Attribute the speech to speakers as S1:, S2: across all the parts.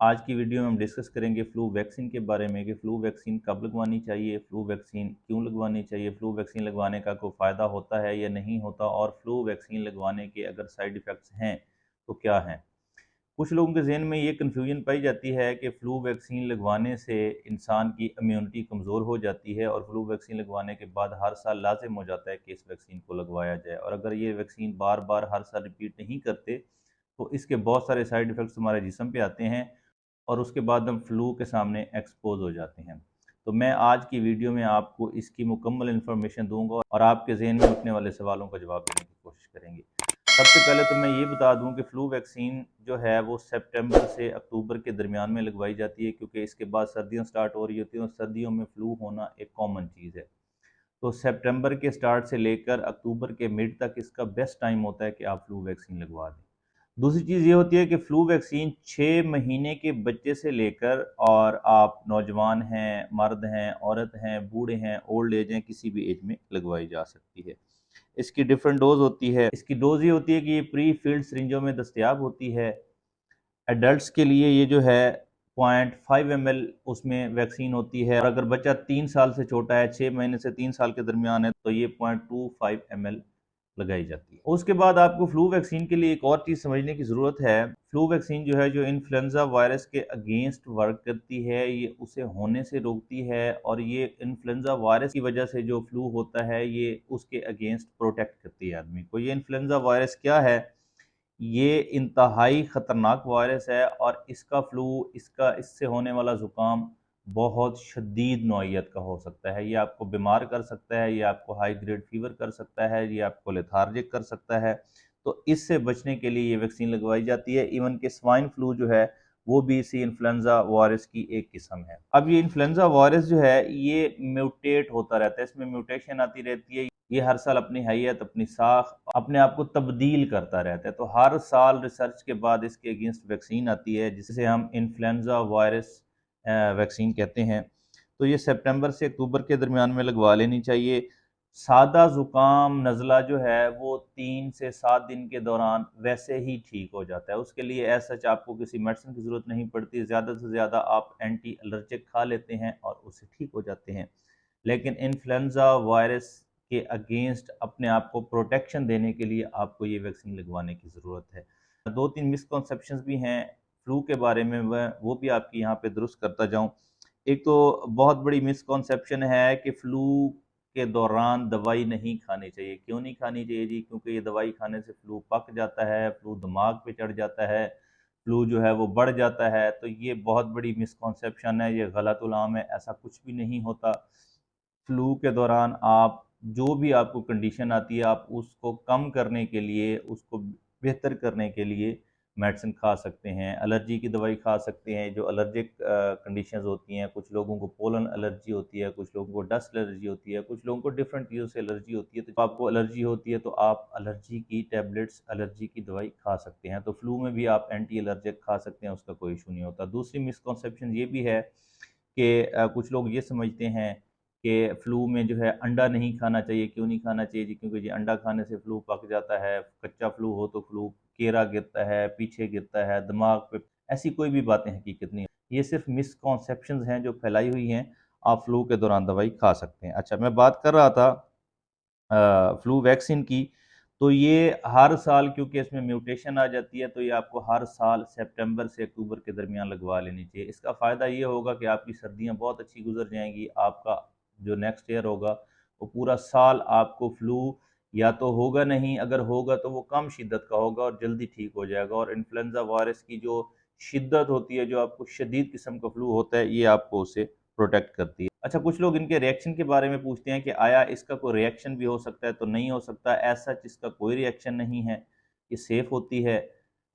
S1: आज की वीडियो में हम डिस्कस करेंगे फ्लू वैक्सीन के बारे में कि फ़्लू वैक्सीन कब लगवानी चाहिए, फ़्लू वैक्सीन क्यों लगवानी चाहिए, फ़्लू वैक्सीन लगवाने का कोई फ़ायदा होता है या नहीं होता और फ़्लू वैक्सीन लगवाने के अगर साइड इफ़ेक्ट्स हैं तो क्या हैं। कुछ लोगों के ज़हन में ये कन्फ्यूजन पाई जाती है कि फ़्लू वैक्सीन लगवाने से इंसान की इम्यूनिटी कमज़ोर हो जाती है और फ़्लू वैक्सीन लगवाने के बाद हर साल लाजिम हो जाता है कि इस वैक्सीन को लगवाया जाए, और अगर ये वैक्सीन बार बार हर साल रिपीट नहीं करते तो इसके बहुत सारे साइड इफ़ेक्ट्स हमारे जिस्म पे आते हैं और उसके बाद हम फ्लू के सामने एक्सपोज हो जाते हैं। तो मैं आज की वीडियो में आपको इसकी मुकम्मल इन्फॉर्मेशन दूंगा और आपके जहन में उठने वाले सवालों का जवाब देने की कोशिश करेंगे। सबसे पहले तो मैं ये बता दूं कि फ़्लू वैक्सीन जो है वो सितंबर से अक्टूबर के दरमियान में लगवाई जाती है, क्योंकि इसके बाद सर्दियां स्टार्ट हो रही होती हैं और सर्दियों में फ़्लू होना एक कॉमन चीज़ है। तो सितंबर के स्टार्ट से लेकर अक्टूबर के मिड तक इसका बेस्ट टाइम होता है कि आप फ्लू वैक्सीन लगवा दें। दूसरी चीज़ ये होती है कि फ्लू वैक्सीन 6 महीने के बच्चे से लेकर, और आप नौजवान हैं, मर्द हैं, औरत हैं, बूढ़े हैं, ओल्ड एज हैं, किसी भी एज में लगवाई जा सकती है। इसकी डिफरेंट डोज होती है। इसकी डोज ये होती है कि ये प्री फील्ड सिरिंजों में दस्तयाब होती है। एडल्ट्स के लिए ये जो है 0.5 ml उसमें वैक्सीन होती है, और अगर बच्चा 3 साल से छोटा है, 6 महीने से 3 साल के दरमियान है, तो ये 0.25 ml लगाई जाती है। उसके बाद आपको फ्लू वैक्सीन के लिए एक और चीज़ समझने की ज़रूरत है। फ्लू वैक्सीन जो है, जो इन्फ्लुएंजा वायरस के अगेंस्ट वर्क करती है, ये उसे होने से रोकती है, और ये इन्फ्लुएंजा वायरस की वजह से जो फ्लू होता है ये उसके अगेंस्ट प्रोटेक्ट करती है आदमी को। ये इन्फ्लुएंजा वायरस क्या है? ये इंतहाई ख़तरनाक वायरस है, और इसका फ्लू, इसका इससे होने वाला ज़ुकाम बहुत शदीद नौइयत का हो सकता है। ये आपको बीमार कर सकता है, ये आपको हाई ग्रेड फीवर कर सकता है, ये आपको लेथार्जिक कर सकता है। तो इससे बचने के लिए ये वैक्सीन लगवाई जाती है। इवन कि स्वाइन फ्लू जो है वो भी इसी इन्फ्लुएंजा वायरस की एक किस्म है। अब ये इन्फ्लुएंजा वायरस जो है ये म्यूटेट होता रहता है, इसमें म्यूटेशन आती रहती है। ये हर साल अपनी हैयत, अपनी साख, अपने आप को तब्दील करता रहता है। तो हर साल रिसर्च के बाद इसके अगेंस्ट वैक्सीन आती है, जिसे हम इन्फ्लुएंजा वायरस वैक्सीन कहते हैं। तो ये सितंबर से अक्टूबर के दरमियान में लगवा लेनी चाहिए। सादा ज़ुकाम, नज़ला जो है वो 3 से 7 दिन के दौरान वैसे ही ठीक हो जाता है। उसके लिए एज सच आपको किसी मेडिसिन की ज़रूरत नहीं पड़ती। ज़्यादा से ज़्यादा आप एंटी एलर्जिक खा लेते हैं और उससे ठीक हो जाते हैं। लेकिन इन्फ्लुएंजा वायरस के अगेंस्ट अपने आप को प्रोटेक्शन देने के लिए आपको ये वैक्सीन लगवाने की ज़रूरत है। 2-3 मिसकॉन्सेप्शंस भी हैं फ्लू के बारे में, वो भी आपकी यहाँ पे दुरुस्त करता जाऊँ। एक तो बहुत बड़ी मिसकॉन्सेप्शन है कि फ्लू के दौरान दवाई नहीं खानी चाहिए। क्यों नहीं खानी चाहिए जी? क्योंकि ये दवाई खाने से फ्लू पक जाता है, फ्लू दिमाग पे चढ़ जाता है, फ्लू जो है वो बढ़ जाता है। तो ये बहुत बड़ी मिसकॉन्सेप्शन है, ये गलतुल-आम है, ऐसा कुछ भी नहीं होता। फ्लू के दौरान आप जो भी आपको कंडीशन आती है, आप उसको कम करने के लिए, उसको बेहतर करने के लिए मेडिसिन खा सकते हैं। एलर्जी की दवाई खा सकते हैं, जो एलर्जिक कंडीशंस होती हैं। कुछ लोगों को पोलन एलर्जी होती है, कुछ लोगों को डस्ट एलर्जी होती है, कुछ लोगों को डिफरेंट चीज़ों से एलर्जी होती है। तो आपको एलर्जी होती है तो आप एलर्जी की टैबलेट्स, एलर्जी की दवाई खा सकते हैं। तो फ्लू में भी आप एंटी एलर्जिक खा सकते हैं, उसका कोई इशू नहीं होता। दूसरी मिसकॉन्सेप्शन ये भी है कि कुछ लोग ये समझते हैं कि फ़्लू में जो है अंडा नहीं खाना चाहिए। क्यों नहीं खाना चाहिए जी? क्योंकि जी अंडा खाने से फ़्लू पक जाता है, कच्चा फ़्लू हो तो फ़्लू केरा गिरता है, पीछे गिरता है, दिमाग पे। ऐसी कोई भी बातें हकीकत नहीं है। ये सिर्फ़ मिसकॉन्सेप्शंस हैं जो फैलाई हुई हैं। आप फ़्लू के दौरान दवाई खा सकते हैं। अच्छा, मैं बात कर रहा था फ्लू वैक्सीन की। तो ये हर साल, क्योंकि इसमें म्यूटेशन आ जाती है, तो ये आपको हर साल सितंबर से अक्टूबर के दरमियान लगवा लेनी चाहिए। इसका फ़ायदा ये होगा कि आपकी सर्दियाँ बहुत अच्छी गुजर जाएंगी। आपका जो नेक्स्ट ईयर होगा वो पूरा साल आपको फ्लू या तो होगा नहीं, अगर होगा तो वो कम शिद्दत का होगा और जल्दी ठीक हो जाएगा। और इन्फ्लुएंजा वायरस की जो शिद्दत होती है, जो आपको शदीद किस्म का फ्लू होता है, ये आपको उससे प्रोटेक्ट करती है। अच्छा, कुछ लोग इनके रिएक्शन के बारे में पूछते हैं कि आया इसका कोई रिएक्शन भी हो सकता है? तो नहीं हो सकता, ऐसा इसका कोई रिएक्शन नहीं है। ये सेफ़ होती है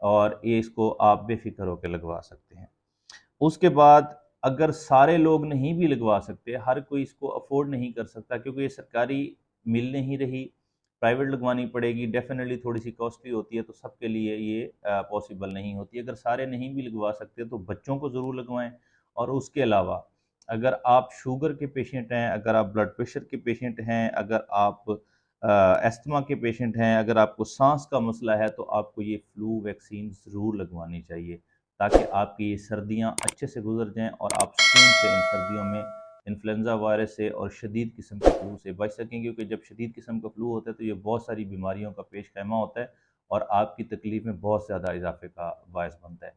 S1: और ये इसको आप बेफ़िक्र होकर लगवा सकते हैं। उसके बाद अगर सारे लोग नहीं भी लगवा सकते, हर कोई इसको अफ़ोर्ड नहीं कर सकता, क्योंकि ये सरकारी मिल नहीं रही, प्राइवेट लगवानी पड़ेगी, डेफ़िनेटली थोड़ी-सी कॉस्टली होती है, तो सबके लिए ये पॉसिबल नहीं होती। अगर सारे नहीं भी लगवा सकते तो बच्चों को ज़रूर लगवाएँ। और उसके अलावा अगर आप शुगर के पेशेंट हैं, अगर आप ब्लड प्रेशर के पेशेंट हैं, अगर आप अस्थमा के पेशेंट हैं, अगर आपको साँस का मसला है, तो आपको ये फ्लू वैक्सीन ज़रूर लगवानी चाहिए। ताकि आपकी ये सर्दियाँ अच्छे से गुजर जाएँ और आप सुकून से इन सर्दियों में इन्फ्लुएंज़ा वायरस से और शदीद किस्म के फ़्लू से बच सकें, क्योंकि जब शदीद किस्म का फ़्लू होता है तो ये बहुत सारी बीमारियों का पेश खैमा होता है और आपकी तकलीफ़ में बहुत ज़्यादा इजाफ़े का बायस बनता है।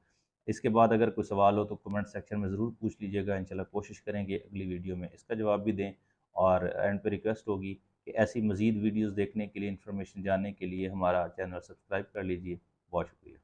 S1: इसके बाद अगर कोई सवाल हो तो कमेंट सेक्शन में ज़रूर पूछ लीजिएगा, इंशाल्लाह कोशिश करेंगे अगली वीडियो में इसका जवाब भी दें। और एंड पे रिक्वेस्ट होगी कि ऐसी मज़ीद वीडियोज़ देखने के लिए, इन्फॉर्मेशन जानने के लिए हमारा चैनल सब्सक्राइब कर लीजिए। बहुत शुक्रिया।